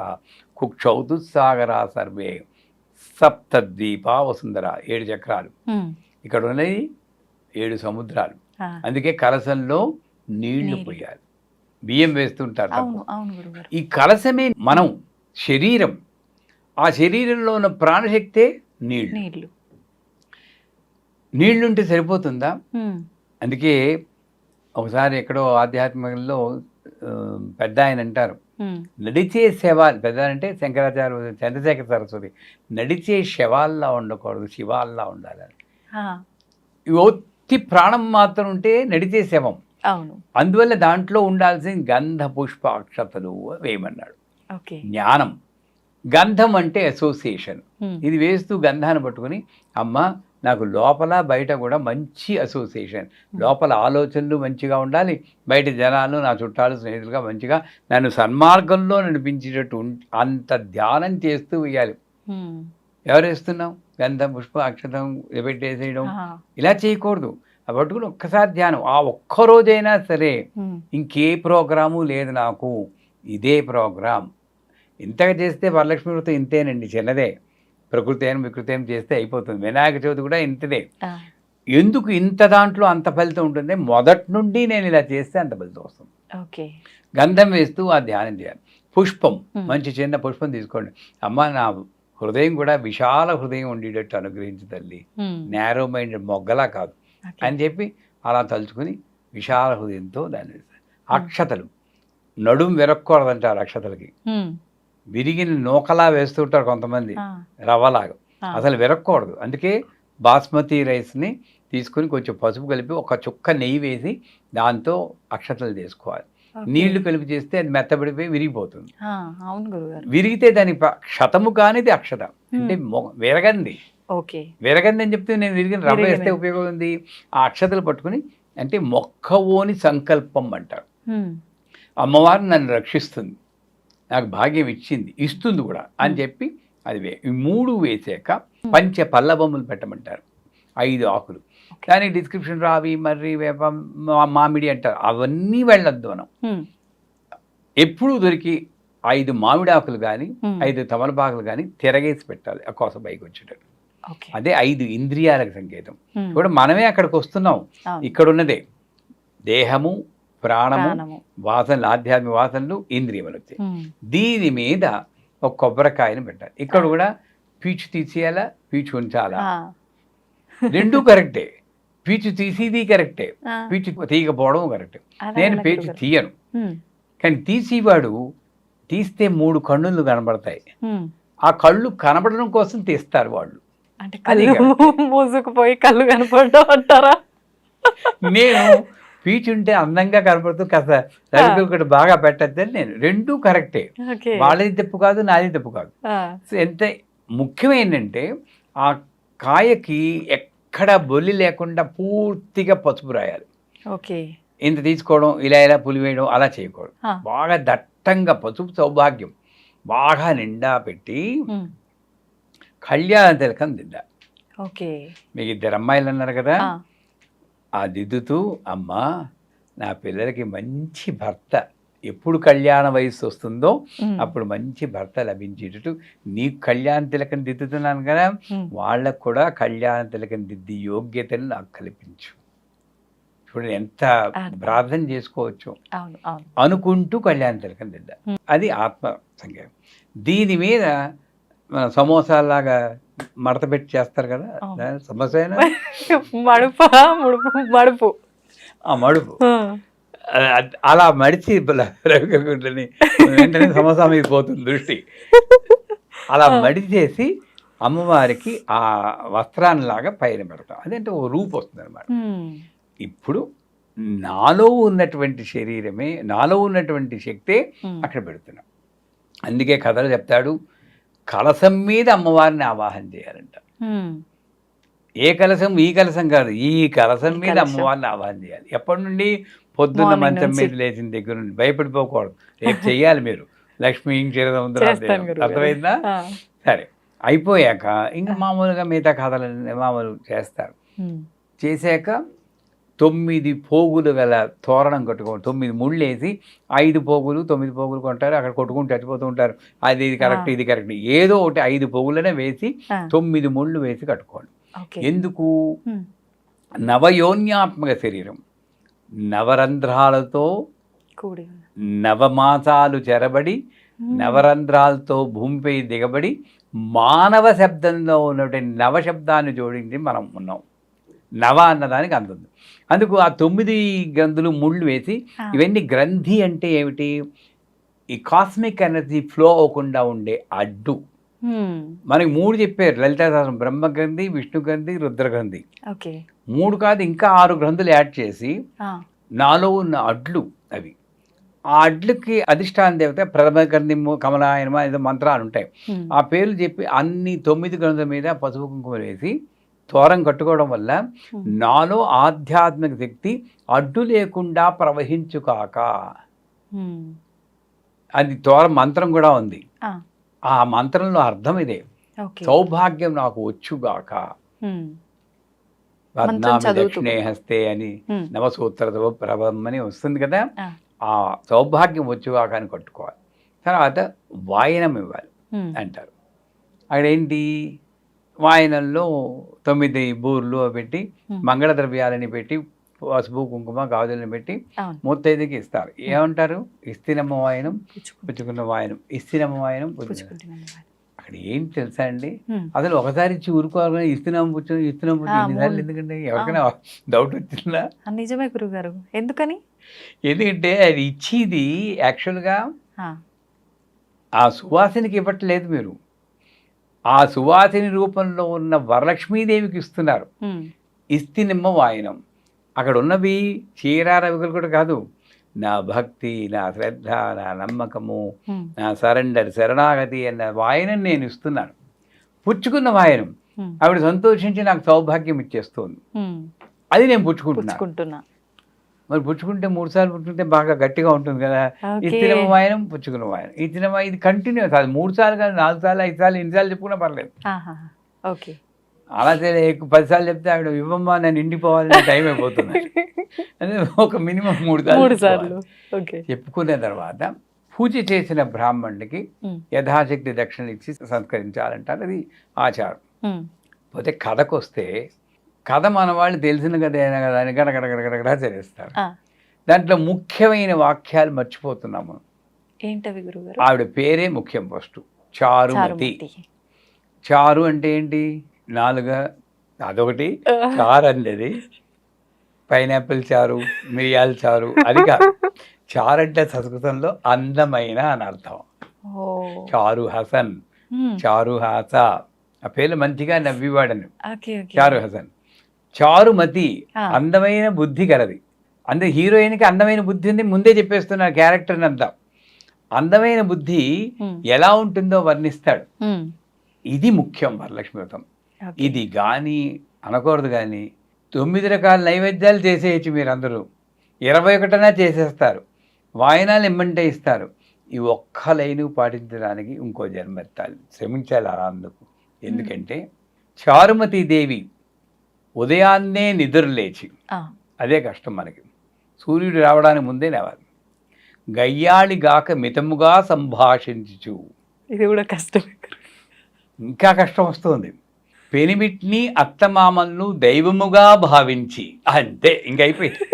కుక్షౌతు సాగరా సర్వే, సప్తద్వీపా వసుంధర. 7 చక్రాలు ఇక్కడ ఉన్నది, 7 సముద్రాలు. అందుకే కలశంలో నీళ్లు పోయాలి. బియ్యం వేస్తుంటారు. ఈ కలశమే మనం, శరీరం. ఆ శరీరంలో ఉన్న ప్రాణశక్తే నీళ్లు. నీళ్లుంటే సరిపోతుందా? అందుకే ఒకసారి ఎక్కడో ఆధ్యాత్మికంలో పెద్ద ఆయన అంటారు, నడిచే శవాలు, పెద్ద అంటే శంకరాచార్య, చంద్రశేఖర సరస్వతి, నడిచే శవాల్లా ఉండకూడదు, శివాల్లా ఉండాలని. ఒత్తి ప్రాణం మాత్రం ఉంటే నడిచే శవం. అందువల్ల దాంట్లో ఉండాల్సిన గంధ పుష్ప అక్షతలు వేయమన్నాడు. జ్ఞానం, గంధం అంటే అసోసియేషన్. ఇది వేస్తూ గంధాన్ని పట్టుకుని అమ్మ నాకు లోపల బయట కూడా మంచి అసోసియేషన్, లోపల ఆలోచనలు మంచిగా ఉండాలి, బయట జనాలు నా చుట్టాలు స్నేహితులుగా మంచిగా నన్ను సన్మార్గంలో నడిపించేటట్టు అంత ధ్యానం చేస్తూ వేయాలి. ఎవరు వేస్తున్నాం? గంధం, పుష్ప, అక్షతం పెట్టేసేయడం ఇలా చేయకూడదు. ఆ పట్టుకుని ఒక్కసారి ధ్యానం, ఆ ఒక్కరోజైనా సరే ఇంకే ప్రోగ్రాము లేదు నాకు, ఇదే ప్రోగ్రాం. ఇంతగా చేస్తే వరలక్ష్మి వ్రతం ఇంతేనండి, చిన్నదే. ప్రకృతి వికృతి చేస్తే అయిపోతుంది. వినాయక చవితి కూడా ఇంతదే. ఎందుకు ఇంత దాంట్లో అంత ఫలితం ఉంటుంది? మొదటి నుండి నేను ఇలా చేస్తే అంత ఫలితం వస్తుంది. ఓకే. గంధం వేస్తూ ఆ ధ్యానం చేయాలి. పుష్పం, మంచి చిన్న పుష్పం తీసుకోండి. అమ్మ నా హృదయం కూడా విశాల హృదయం ఉండేటట్టు అనుగ్రహించు తల్లి, నేరో మైండ్ మొగ్గలా కాదు అని చెప్పి అలా తలుచుకుని విశాల హృదయంతో దాన్ని వేస్తారు. అక్షతలు, నడుము విరక్కూడదంటారు అక్షతలకి. విరిగిన నూకలా వేస్తుంటారు కొంతమంది, రవ్వలాగా. అసలు విరక్కూడదు. అందుకే బాస్మతి రైస్ని తీసుకుని కొంచెం పసుపు కలిపి ఒక చుక్క నెయ్యి వేసి దాంతో అక్షతలు చేసుకోవాలి. నీళ్లు కలిపి చేస్తే అది మెత్తబడిపోయి విరిగిపోతుంది. అవును గురుగారు. విరిగితే దాని క్షతము కానిది అక్షత అంటే విరగంది. ఓకే. విరగంది అని చెప్తే నేను విరిగిన రవ్వ వేస్తే ఉపయోగం ఉంది. ఆ అక్షతలు పట్టుకుని అంటే మొక్కవోని సంకల్పం అంటారు. అమ్మవారు నన్ను రక్షిస్తుంది, నాకు భాగ్యం ఇచ్చింది, ఇస్తుంది కూడా అని చెప్పి అది ఈ 3 వేసాక పంచ పల్లవములు పెట్టమంటారు. 5 ఆకులు. దానికి డిస్క్రిప్షన్ రావి, మర్రి, వేప, మామిడి అంటారు. అవన్నీ వెళ్ళొద్దు మనం. ఎప్పుడు దొరికి 5 మామిడి ఆకులు కానీ 5 తమలపాకులు కానీ తిరగేసి పెట్టాలి ఆ కోసం పైకి వచ్చేటట్టు. అదే 5 ఇంద్రియాలకు సంకేతం. కూడా మనమే అక్కడికి వస్తున్నాం. ఇక్కడ ఉన్నదే దేహము, ప్రాణము, వాసనలు, ఆధ్యాత్మిక వాసనలు, ఇంద్రియములు వచ్చాయి. దీని మీద ఒక కొబ్బరికాయను పెట్టాలి. ఇక్కడ కూడా పీచు తీసేయాలా, పీచు ఉంచాలా, రెండూ కరెక్టే. పీచు తీసేది కరెక్టే, పీచు తీయకపోవడం కరెక్టే. నేను పీచు తీయను, కానీ తీసేవాడు తీస్తే 3 కన్నులు కనబడతాయి. ఆ కళ్ళు కనబడడం కోసం తీస్తారు వాళ్ళు. మూసుకుపోయి కళ్ళు కనపడడం అంటారా? నేను పీచుంటే అందంగా కనపడుతూ కాస్త రవికి ఒకటి బాగా పెట్టద్దని నేను. రెండూ కరెక్టే. వాళ్ళది తప్పు కాదు, నాది తప్పు కాదు. ఎంత ముఖ్యం ఏంటంటే ఆ కాయకి ఎక్కడ బొల్లి లేకుండా పూర్తిగా పసుపు రాయాలి. ఓకే. ఇంత తీసుకోవడం, ఇలా పులి వేయడం అలా చేయకూడదు. బాగా దట్టంగా పసుపు సౌభాగ్యం బాగా నిండా పెట్టి కళ్యాణ తిలకం దిద్దా. ఓకే. మీకు 2 అమ్మాయిలు అన్నారు కదా, ఆ దిద్దుతూ అమ్మా నా పిల్లలకి మంచి భర్త, ఎప్పుడు కళ్యాణ వయస్సు వస్తుందో అప్పుడు మంచి భర్త లభించేటట్టు నీకు కళ్యాణ తిలకం దిద్దుతున్నాను కదా, వాళ్ళకు కూడా కళ్యాణ తిలకం దిద్ది యోగ్యతను నాకు కల్పించు. చూడండి ఎంత ప్రార్థన చేసుకోవచ్చు అనుకుంటూ కళ్యాణ తిలకం దిద్దా. అది ఆత్మ సంకేతం. దీని మీద మన సమోసాలాగా మడత పెట్టి చేస్తారు కదా, సమోసా మడుపు, ఆ మడుపు అలా మడిచి రవికుంటని వెంటనే సమోసా మీద పోతుంది దృష్టి. అలా మడిచేసి అమ్మవారికి ఆ వస్త్రాన్నిలాగా పైన పెడతాం. అదేంటే ఓ రూపు వస్తుంది అనమాట. ఇప్పుడు నాలో ఉన్నటువంటి శరీరమే, నాలో ఉన్నటువంటి శక్తే అక్కడ పెడుతున్నాం. అందుకే కథలు చెప్తాడు, కలశం మీద అమ్మవారిని ఆవాహన చేయాలంట. ఏ కలశం? ఈ కలశం కాదు, ఈ కలశం మీద అమ్మవారిని ఆవాహన చేయాలి. ఎప్పటి నుండి? పొద్దున్న మంచం మీద లేచిన దగ్గర నుండి. భయపడిపోకూడదు, రేపు చెయ్యాలి మీరు. లక్ష్మీ అర్థమైందా? సరే, అయిపోయాక ఇంకా మామూలుగా మిగతా కథలన్నీ మామూలు చేస్తారు. చేశాక 9 పోగులు గల తోరణం కట్టుకోండి. 9 ముళ్ళు వేసి 5 పోగులు 9 పోగులు కొంటారు. అక్కడ కొట్టుకుంటూ చచ్చిపోతూ ఉంటారు. అది ఇది కరెక్ట్, ఇది కరెక్ట్, ఏదో ఒకటి 5 పోగులనే వేసి 9 ముళ్ళు వేసి కట్టుకోండి. ఎందుకు? నవయోన్యాత్మక శరీరం, నవరంధ్రాలతో నవమాసాలు చెరబడి నవరంధ్రాలతో భూమిపై దిగబడి మానవ శబ్దంలో ఉన్నటువంటి నవశబ్దాన్ని జోడించి మనం ఉన్నాం. నవ అన్నదానికి అందుంది. అందుకు ఆ 9 గ్రంథులు ముళ్ళు వేసి, ఇవన్నీ గ్రంథి అంటే ఏమిటి? ఈ కాస్మిక్ ఎనర్జీ ఫ్లో అవ్వకుండా ఉండే అడ్డు. మనకి 3 చెప్పారు లలితా సహస్రం, బ్రహ్మగ్రంథి, విష్ణు గ్రంథి, రుద్రగ్రంథి. 3 కాదు ఇంకా 6 గ్రంథులు యాడ్ చేసి నాలో ఉన్న అడ్లు అవి. ఆ అడ్లుకి అధిష్టాన దేవత ప్రథమ గంధిము కమలాయనమ ఏదో మంత్రాలు ఉంటాయి. ఆ పేర్లు చెప్పి అన్ని 9 గంధుల మీద పసుపు కుంకుమ వేసి తోరం కట్టుకోవడం వల్ల నాలో ఆధ్యాత్మిక శక్తి అడ్డు లేకుండా ప్రవహించుకాక. అది తోరం మంత్రం కూడా ఉంది. ఆ మంత్రంలో అర్థం ఇదే, సౌభాగ్యం నాకు వచ్చుగాక. పద్నామి దక్షిణే హస్తే అని నవసూత్ర ప్రభం అని వస్తుంది కదా, ఆ సౌభాగ్యం వచ్చుగాక అని కట్టుకోవాలి. తర్వాత వాయనం ఇవ్వాలి అంటారు. అక్కడేంటి, వాయనంలో 9 బూర్లు పెట్టి మంగళ ద్రవ్యాలని పెట్టి పసుపు కుంకుమ గాజులను పెట్టి ముత్తైదుకి ఇస్తారు. ఏమంటారు, ఇస్తినమ్మ వాయనం పుచ్చుకున్న వాయనం, ఇస్తినమ్మ వాయనం అక్కడ ఏం తెలుసా అండి, అసలు ఒకసారి ఇచ్చి ఊరుకోవాలి. ఇస్తున్నాం ఎందుకంటే ఎవరికైనా డౌట్ వచ్చిందా? నిజమే గురుగారు. ఎందుకని? ఎందుకంటే అది ఇచ్చేది యాక్చువల్గా ఆ సువాసినికి ఇవ్వట్లేదు మీరు, ఆ సువాసిని రూపంలో ఉన్న వరలక్ష్మీదేవికి ఇస్తున్నారు. ఇస్తినిమ్మ వాయనం. అక్కడ ఉన్నవి చీరారవికలు కూడా కాదు, నా భక్తి, నా శ్రద్ధ, నా నమ్మకము, నా సరెండర్, శరణాగతి అన్న వాయనం నేను ఇస్తున్నాను. పుచ్చుకున్న వాయనం ఆవిడ సంతోషించి నాకు సౌభాగ్యం ఇచ్చేస్తుంది. అది నేను పుచ్చుకుంటున్నా. మరి పుచ్చుకుంటే 3 సార్లు పుచ్చుకుంటే బాగా గట్టిగా ఉంటుంది కదా. ఇచ్చిన వాయనం పుచ్చుకున్న వాయనం, ఇచ్చిన ఇది కంటిన్యూ కాదు, 3 సార్లు కాదు, 4 సార్లు 5 సార్లు 8 సార్లు చెప్పుకున్నా పర్లేదు. అలా 10 సార్లు చెప్తే ఆవిడ ఇవ్వమ్మా నేను ఇండిపోవాలని టైం అయిపోతుంది. అదే ఒక మినిమం 3 సార్లు చెప్పుకున్న తర్వాత పూజ చేసిన బ్రాహ్మణుడికి యథాశక్తి దక్షిణలు ఇచ్చి సంస్కరించాలంటారు. అది ఆచారం. పోతే కథకు వస్తే, కథ మన వాళ్ళు తెలిసిన కథ అయినా కదా అని గడగడగడగడగడా చేస్తారు. దాంట్లో ముఖ్యమైన వాక్యాలు మర్చిపోతున్నాము. ఏంటవి గురుగారు? ఆవిడ పేరే ముఖ్యం. ఫస్ట్ చారుమతి. చారు అంటే ఏంటి? 4 అదొకటి. చారు అనేది పైనాపిల్ చారు, మిరియాల చారు అది కాదు. చారు అంటే సంస్కృతంలో అందమైన అని అర్థం. చారు హసన్, చారు హాస, ఆ పేర్లు మంచిగా నవ్వివాడని. చారు హసన్. చారుమతి అందమైన బుద్ధి గలది. అందుకే హీరోయిన్కి అందమైన బుద్ధి ఉంది, ముందే చెప్పేస్తున్నారు క్యారెక్టర్ని అంతా. అందమైన బుద్ధి ఎలా ఉంటుందో వర్ణిస్తాడు. ఇది ముఖ్యం వరలక్ష్మి వ్రతం. ఇది కానీ అనకూడదు. కానీ 9 రకాల నైవేద్యాలు చేసేయచ్చు మీరందరూ, 21 చేసేస్తారు, వాయనాలు ఇమ్మంటే ఇస్తారు. ఈ ఒక్క లైను పాటించడానికి ఇంకో జన్మ ఎత్తాలి, శ్రమించాలి అలా. అందుకు ఎందుకంటే చారుమతి దేవి ఉదయాన్నే నిద్రలేచి, అదే కష్టం మనకి, సూర్యుడు రావడానికి ముందే లేవాలి. గయ్యాళిగాక మితముగా సంభాషించు, ఇది కూడా కష్టం, ఇంకా కష్టం వస్తుంది. పెనిమిట్ని అత్తమామలను దైవముగా భావించి, అంతే ఇంకైపోయింది.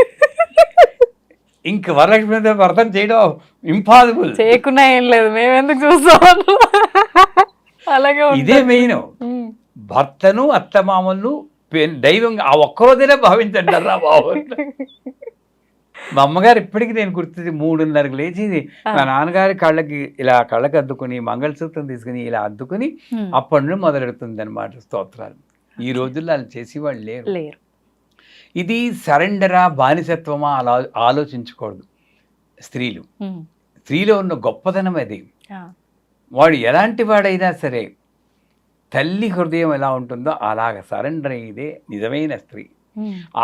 ఇంక వరలక్ష్మి వ్రతం చేయడం ఇంపాసిబుల్. చేయకుండా ఏం లేదు, మేమెందుకు చూస్తాం. అలాగే ఇదే మెయిన్. భర్తను అత్తమామలను దైవంగా ఆ ఒక్కరోజైనా భావించండి రా బాబు. మా అమ్మగారు ఇప్పటికీ నేను గుర్తుంది, 3:30కి లేచి మా నాన్నగారి కళ్ళకి ఇలా కళ్ళకి అద్దుకుని మంగళసూత్రం తీసుకుని ఇలా అద్దుకుని అప్పటి నుండి మొదలెడుతుంది అనమాట స్తోత్రాలు. ఈ రోజుల్లో అలా చేసేవాళ్ళు లేరు. ఇది సరెండరా బానిసత్వమా అలా ఆలోచించకూడదు. స్త్రీలో ఉన్న గొప్పతనం అది. వాడు ఎలాంటి వాడైనా సరే తల్లి హృదయం ఎలా ఉంటుందో అలాగ సరెండర్ అయ్యేదే నిజమైన స్త్రీ.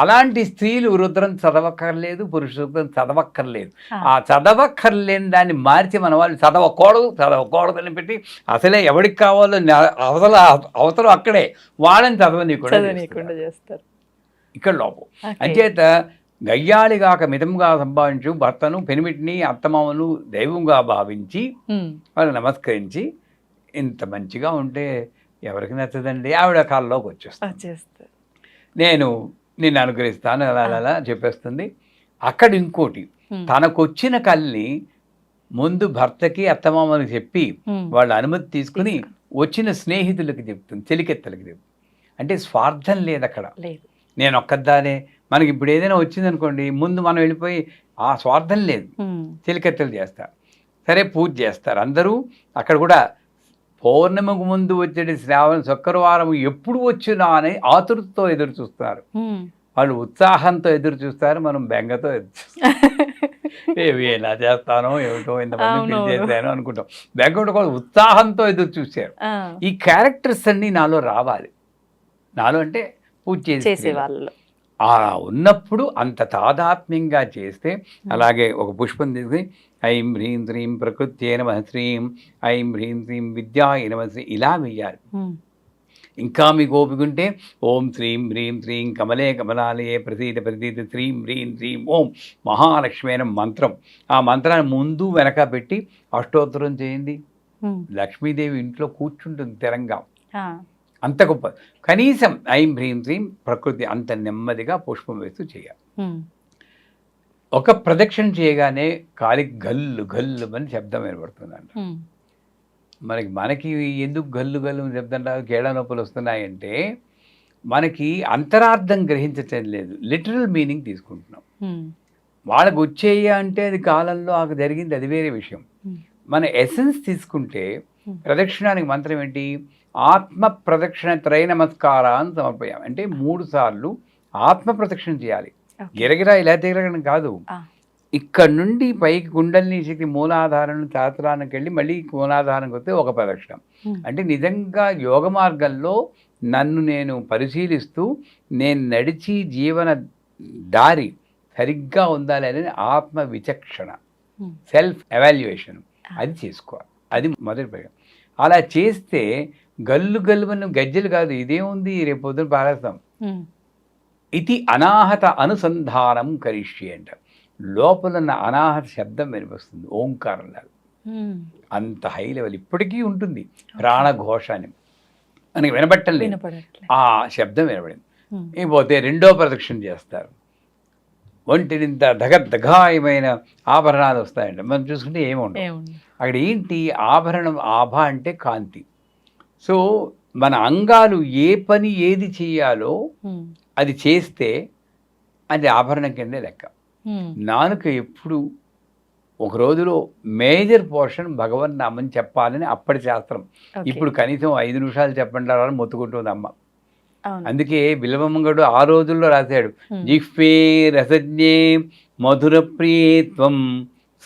అలాంటి స్త్రీలు రుద్రం చదవక్కర్లేదు, పురుష రుద్రం చదవక్కర్లేదు. ఆ చదవక్కర్లేని దాన్ని మార్చి మన వాళ్ళు చదవకూడదు అని పెట్టి అసలే ఎవరికి కావాలో అవసరం అక్కడే వాళ్ళని చదవనీయకుండా చేస్తారు. ఇక్కడ లోపం. అంచేత గయ్యాళిగాక మితంగా సంభావించు భర్తను పెనిమిటిని అత్తమామను దైవంగా భావించి వాళ్ళు నమస్కరించి, ఇంత మంచిగా ఉంటే ఎవరికి నచ్చదండి. ఆవిడ కాళ్ళలోకి వచ్చేస్తుంది, నేను నిన్ను అనుగ్రహిస్తాను అలా చెప్పేస్తుంది. అక్కడ ఇంకోటి, తనకొచ్చిన కల్ని ముందు భర్తకి అత్తమామకి చెప్పి వాళ్ళ అనుమతి తీసుకుని వచ్చిన స్నేహితులకి చెప్తుంది, చెలికెత్తలకి చెప్తుంది. అంటే స్వార్థం లేదు అక్కడ. నేను ఒక్కదానే, మనకి ఇప్పుడు ఏదైనా వచ్చిందనుకోండి ముందు మనం వెళ్ళిపోయి, ఆ స్వార్థం లేదు. చెలికెత్తలు చేస్తారు, సరే పూజ చేస్తారు అందరూ. అక్కడ కూడా పౌర్ణమికి ముందు వచ్చే శ్రావణ శుక్రవారం ఎప్పుడు వచ్చినా అని ఆతురతతో ఎదురు చూస్తున్నారు. వాళ్ళు ఉత్సాహంతో ఎదురు చూస్తారు, మనం బెంగతో ఎదురు చూస్తాం. ఏవి ఎలా చేస్తానో ఏమిటో ఇంతమంది అవునవును. పిలిచేసాను అనుకుంటాం. బ్యాక్గ్రౌండ్ కూడా ఉత్సాహంతో ఎదురు చూశారు. ఆ, ఈ క్యారెక్టర్స్ అన్నీ నాలో రావాలి. నాలో అంటే పూజ చేసే చేసే వాళ్ళు. ఆ ఉన్నప్పుడు అంత తాదాత్మ్యంగా చేస్తే, అలాగే ఒక పుష్పం తీసుకుని ఐం హ్రీం శ్రీం ప్రకృత్యే నమః శ్రీం ఐం హ్రీం శ్రీం విద్యాయ నమః శ్రీ ఇలా వెయ్యాలి. ఇంకా మీకు ఓపిక ఉంటే ఓం శ్రీం హ్రీం శ్రీం కమలే కమలాలయే ప్రసీద ప్రసీద శ్రీం హ్రీం శ్రీం ఓం మహాలక్ష్మి అనే మంత్రం. ఆ మంత్రాన్ని ముందు వెనక పెట్టి అష్టోత్తరం చేయండి. లక్ష్మీదేవి ఇంట్లో కూర్చుంటుంది స్థిరంగా. అంత గొప్ప. కనీసం ఐం హ్రీం శ్రీం ప్రకృతి అంత నెమ్మదిగా పుష్పం వేస్తూ చేయాలి. ఒక ప్రదక్షిణ చేయగానే కాలికి గల్లు గల్లు అని శబ్దం ఏర్పడుతుందంట. మనకి ఎందుకు గల్లు గల్లు అని శబ్దం రాదు, కేళ నొప్పులు వస్తున్నాయంటే మనకి అంతరార్థం గ్రహించటం లేదు, లిటరల్ మీనింగ్ తీసుకుంటున్నాం. వాళ్ళకు వచ్చేయ అంటే అది కాలంలో ఆకు జరిగింది, అది వేరే విషయం. మన ఎసెన్స్ తీసుకుంటే ప్రదక్షిణానికి మంత్రం ఏంటి? ఆత్మ ప్రదక్షిణ త్రయ నమస్కారాన్ని సమర్పయాం. అంటే 3 సార్లు ఆత్మ ప్రదక్షిణ చేయాలి. గిరగిరా ఇలా తిరగడం కాదు. ఇక్కడ నుండి పైకి కుండలిని శక్తి మూలాధారం శాస్త్రానికి వెళ్ళి మళ్ళీ మూలాధారానికి వస్తే ఒక ప్రదక్షిణ. అంటే నిజంగా యోగ మార్గంలో నన్ను నేను పరిశీలిస్తూ నేను నడిచి జీవన దారి సరిగ్గా ఉండాలి అనేది ఆత్మ విచక్షణ, సెల్ఫ్ ఎవాల్యుయేషన్ అది చేసుకోవాలి. అది మొదటి ప్రయోగం. అలా చేస్తే గల్లు గల్లు అని గజ్జలు కాదు, ఇదేముంది రేపు పొద్దున పారేస్తాం. ఇది అనాహత అనుసంధానం కరిష్యే అంట. లోపల ఉన్న అనాహత శబ్దం వినిపిస్తుంది, ఓంకారం లాగా. అంత హై లెవెల్ ఇప్పటికీ ఉంటుంది. ప్రాణఘోష అని మనకి వినబట్టం లేదు, ఆ శబ్దం వినబడింది. ఇకపోతే 2వ ప్రదక్షిణ చేస్తారు. ఒంటినింత దగాయమైన ఆభరణాలు వస్తాయంట. మనం చూసుకుంటే ఏముండవు అక్కడ. ఏంటి ఆభరణం? ఆభ అంటే కాంతి. సో మన అంగాలు ఏ పని ఏది చేయాలో అది చేస్తే అది ఆభరణం కిందే లెక్క. నాలుక ఎప్పుడు ఒక రోజులో మేజర్ పోర్షన్ భగవన్ నామం చెప్పాలని అప్పటి శాస్త్రం. ఇప్పుడు కనీసం 5 నిమిషాలు చెప్పండి అని మొత్తుకుంటుంది అమ్మ. అందుకే బిల్వమంగడు ఆ రోజుల్లో రాశాడు, జిహ్వే రసజ్ఞే మధుర ప్రియత్వం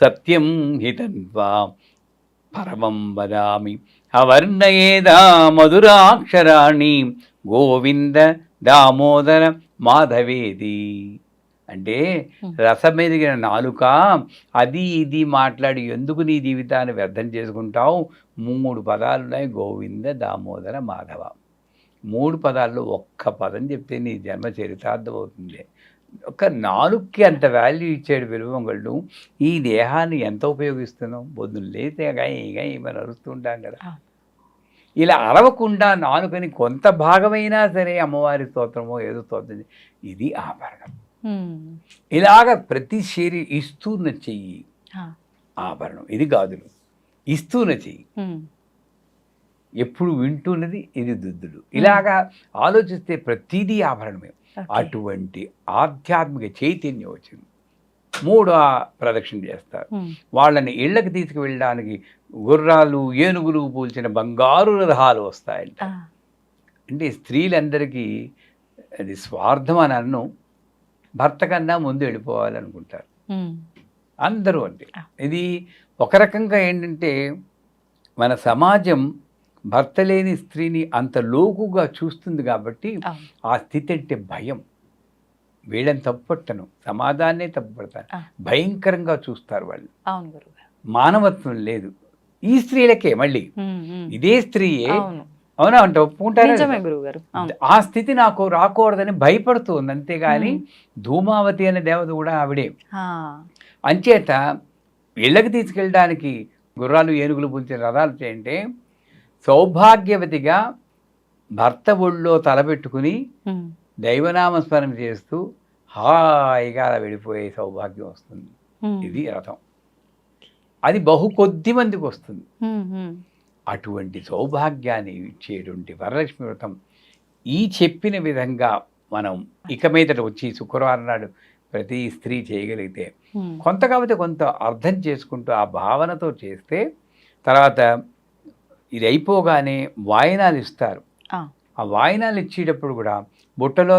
సత్యం హితన్వా పరమం వదామి అవర్ణయేదా మధురాక్షరాణి గోవింద దామోదర మాధవేది. అంటే రసమెదిగిన నాలుక అది ఇది మాట్లాడి ఎందుకు నీ జీవితాన్ని వ్యర్థం చేసుకుంటావు? 3 పదాలు ఉన్నాయి, గోవింద దామోదర మాధవ. 3 పదాల్లో ఒక్క పదం చెప్తే నీ జన్మ చరితార్థం అవుతుంది. ఒక నాలుగుకి అంత వాల్యూ ఇచ్చాడు విలువంగళ్ళు. ఈ దేహాన్ని ఎంత ఉపయోగిస్తున్నాం? పొద్దున్న లేతే మనం అరుస్తుంటాం కదా. ఇలా అరవకుండా నాలుకని కొంత భాగమైనా సరే అమ్మవారి స్తోత్రమో ఏదో స్తోత్రం, ఇది ఆభరణం. ఇలాగ ప్రతి ఇస్తూన చెయ్యి ఆభరణం. ఇది గాజులు. ఇస్తూన చెయ్యి ఎప్పుడు వింటున్నది, ఇది దుద్దులు. ఇలాగా ఆలోచిస్తే ప్రతిదీ ఆభరణమే. అటువంటి ఆధ్యాత్మిక చైతన్యం వచ్చింది. 3వ ప్రదక్షిణ చేస్తారు. వాళ్ళని ఇళ్ళకి తీసుకువెళ్ళడానికి గుర్రాలు ఏనుగులు పూల్చిన బంగారు రథాలు వస్తాయంట. అంటే స్త్రీలందరికీ అది స్వార్థం అని అన్ను, భర్త కన్నా ముందు వెళ్ళిపోవాలనుకుంటారు అందరూ. అంటే ఇది ఒక రకంగా ఏంటంటే మన సమాజం భర్త లేని స్త్రీని అంత లోకుగా చూస్తుంది కాబట్టి ఆ స్థితి అంటే భయం. వీళ్ళని తప్పుపట్టను, సమాజాన్నే తప్పుపడతాను, భయంకరంగా చూస్తారు వాళ్ళు. మానవత్వం లేదు ఈ స్త్రీలకే. మళ్ళీ ఇదే స్త్రీయే, అవునా అంటే ఒప్పుకుంటారు. ఆ స్థితి నాకు రాకూడదని భయపడుతుంది అంతేగాని ధూమావతి అనే దేవత కూడా ఆవిడే. అంచేత ఇళ్ళకి తీసుకెళ్ళడానికి గుర్రాలు ఏనుగులు పుంచిన రథాలు చేయంటే సౌభాగ్యవతిగా భర్త ఒళ్ళో తలపెట్టుకుని దైవనామస్మరణ చేస్తూ హాయిగా వెళ్ళిపోయే సౌభాగ్యం వస్తుంది. ఇది రథం. అది బహు కొద్ది మందికి వస్తుంది. అటువంటి సౌభాగ్యాన్ని ఇచ్చేటువంటి వరలక్ష్మి వ్రతం ఈ చెప్పిన విధంగా మనం ఇక మీదట వచ్చి శుక్రవారం నాడు ప్రతి స్త్రీ చేయగలిగితే కొంత కాబట్టి కొంత అర్థం చేసుకుంటూ ఆ భావనతో చేస్తే, తర్వాత ఇది అయిపోగానే వాయినాలు ఇస్తారు. ఆ వాయినాలు ఇచ్చేటప్పుడు కూడా బుట్టలో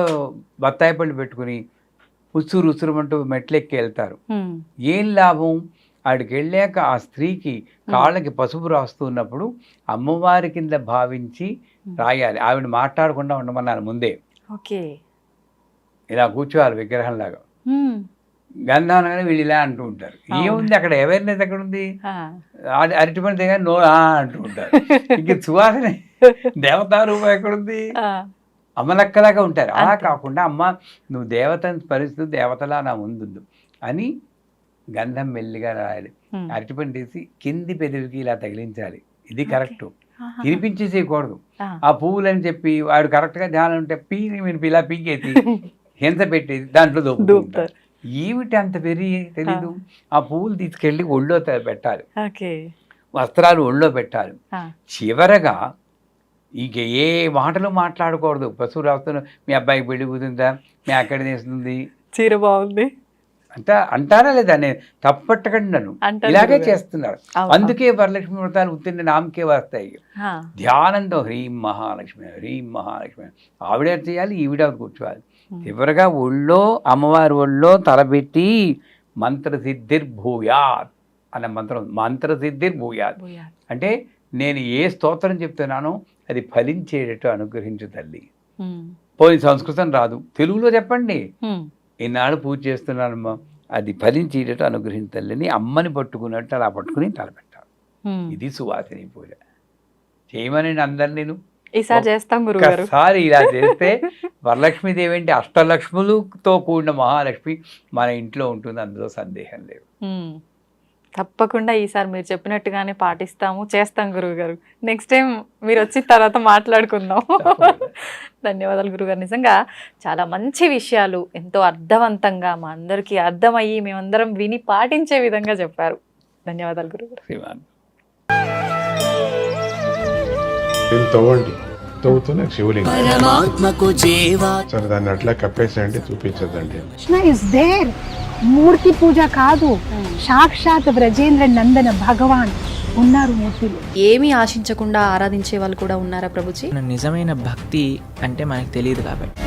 బత్తాయి పళ్ళు పెట్టుకుని ఉసురు ఉసురుమంటూ మెట్లెక్కి వెళ్తారు. ఏం లాభం? ఆడికి వెళ్ళాక ఆ స్త్రీకి కాళ్ళకి పసుపు రాస్తున్నప్పుడు అమ్మవారి కింద భావించి రాయాలి. ఆవిడ మాట్లాడకుండా ఉండమన్నారు ముందే. ఓకే. ఇలా కూర్చోవాలి విగ్రహంలాగా. గంధానగానే వీళ్ళు ఇలా అంటూ ఉంటారు. ఏముంది అక్కడ? అవేర్నెస్ ఎక్కడ ఉంది? అరటిపండు దగ్గర నో అంటూ ఉంటారు. ఇంక సువాసన దేవతా రూపం ఎక్కడుంది? అమ్మలక్కలాగా ఉంటారు. అలా కాకుండా అమ్మ నువ్వు దేవతను పరిస్థితి దేవతలా నా ముందు అని గంధం మెల్లిగా రాయాలి. అరటిపండు తీసి కింది పెదవికి ఇలా తగిలించాలి. ఇది కరెక్ట్. తినిపించేసేయకూడదు. ఆ పువ్వులని చెప్పి వాడు కరెక్ట్గా ధ్యానం ఉంటే మీరు ఇలా పీకేసి హింస పెట్టేది దాంట్లో దొప్పుతారు. ఏమిటి అంత తెలీదు. ఆ పువ్వులు తీసుకెళ్ళి ఒళ్ళో పెట్టాలి, వస్త్రాలు ఒళ్ళో పెట్టాలి. చివరగా ఇక ఏ మాటలు మాట్లాడకూడదు. పశువు రాస్తున్నా మీ అబ్బాయికి పెళ్లి కూతుందా, మీ అక్కడ తీస్తుంది, చీర బాగుంది అంటారా లేదా? నేను తప్పట్టకండి నన్ను ఇలాగే చేస్తున్నారు. అందుకే వరలక్ష్మి వ్రతాలు ఉత్తిన నామకే వస్తాయి. ధ్యానంతో హ్రీం మహాలక్ష్మి హ్రీం మహాలక్ష్మి ఆవిడ చేయాలి, ఈవిడ కూర్చోవాలి. చివరగా ఒళ్ళో అమ్మవారి ఒళ్ళో తలబెట్టి మంత్రసిద్ధిర్భూయాత్ అనే మంత్రం. మంత్రసిద్ధిర్భూయాత్ అంటే నేను ఏ స్తోత్రం చెప్తున్నానో అది ఫలించేటట్టు అనుగ్రహించు తల్లి. పోయి సంస్కృతం రాదు, తెలుగులో చెప్పండి. ఈనాడు పూజ చేస్తున్నానమ్మా, అది ఫలించేటట్టు అనుగ్రహించు తల్లిని అమ్మని పట్టుకున్నట్టు అలా పట్టుకుని తలపెట్టాలి. ఇది సువాసిని పూజ. చేయమని అందరు నేను ఈసారి చేస్తాం గురుగారు. ఒకసారి ఇలా చేస్తే వరలక్ష్మీదేవి అంటే అష్టలక్ష్ములతో కూడిన మహాలక్ష్మి మన ఇంట్లో ఉంటుంది, అందులో సందేహం లేదు. తప్పకుండా ఈసారి మీరు చెప్పినట్టుగానే పాటిస్తాము, చేస్తాం గురువు గారు. నెక్స్ట్ టైం మీరు వచ్చిన తర్వాత మాట్లాడుకుందాం. ధన్యవాదాలు గురుగారు. నిజంగా చాలా మంచి విషయాలు ఎంతో అర్థవంతంగా మా అందరికీ అర్థమయ్యి మేమందరం విని పాటించే విధంగా చెప్పారు. ధన్యవాదాలు గురుగారు. తవ్వండి, తవ్వుతూనే శివలింగం సరే దాన్ని అట్లా కప్పేసేయండి, చూపించదండి. Krishna is there. మూర్తి పూజ కాదు, సాక్షాత్ బ్రజేంద్ర నందన భగవాన్ ఉన్నారు మూర్తిలో. ఏమీ ఆశించకుండా ఆరాధించే వాళ్ళు కూడా ఉన్నారా ప్రభుజీ? నిజమైన భక్తి అంటే మనకు తెలియదు కాబట్టి